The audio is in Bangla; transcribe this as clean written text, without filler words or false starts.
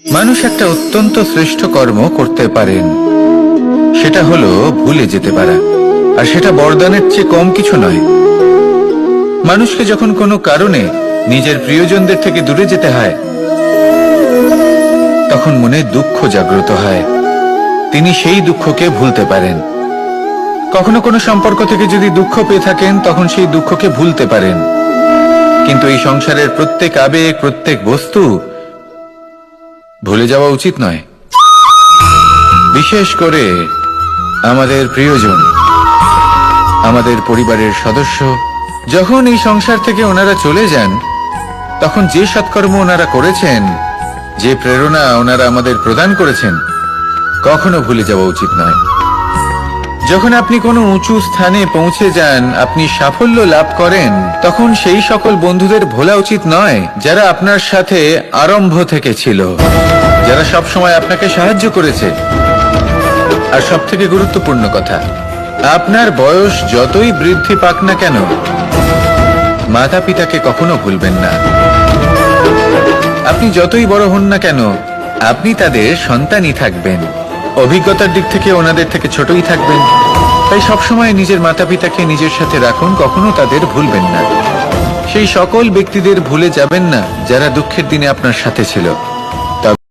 মানুষ একটা অত্যন্ত শ্রেষ্ঠ কর্ম করতে পারেন, সেটা হলো ভুলে যেতে পারা। আর সেটা বরদানের চেয়ে কম কিছু নয়। মানুষকে যখন কোনো কারণে নিজের প্রিয়জনদের থেকে দূরে যেতে হয়, তখন মনে দুঃখ জাগ্রত হয়। তিনি সেই দুঃখকে ভুলতে পারেন। কখনো কোনো সম্পর্ক থেকে যদি দুঃখ পেয়ে থাকেন, তখন সেই দুঃখকে ভুলতে পারেন। কিন্তু এই সংসারের প্রত্যেক আবেগ, প্রত্যেক বস্তু ভুলে যাওয়া উচিত নয়। বিশেষ করে আমাদের প্রিয়জন, আমাদের পরিবারের সদস্য। যখন এই সংসার থেকে ওনারা চলে যান, তখন যে সৎকর্ম ওনারা করেছেন, যে প্রেরণা ওনারা আমাদের প্রদান করেছেন, কখনো ভুলে যাওয়া উচিত নয়। যখন আপনি কোনো উঁচু স্থানে পৌঁছে যান, আপনি সাফল্য লাভ করেন, তখন সেই সকল বন্ধুদের ভোলা উচিত নয় যারা আপনার সাথে আরম্ভ থেকে ছিল, যারা সব সময় আপনাকে সাহায্য করেছে। আর সবথেকে গুরুত্বপূর্ণ কথা, আপনার বয়স যতই বৃদ্ধি পাক না কেন, মাতা পিতাকে কখনো ভুলবেন না। আপনি যতই বড় হন না কেন, আপনি তাদের সন্তানই থাকবেন। অভিজ্ঞতার দিক থেকে ওনাদের থেকে ছোটই থাকবেন। তাই সবসময় নিজের মাতা পিতাকে নিজের সাথে রাখুন, কখনো তাদের ভুলবেন না। সেই সকল ব্যক্তিদের ভুলে যাবেন না যারা দুঃখের দিনে আপনার সাথে ছিল।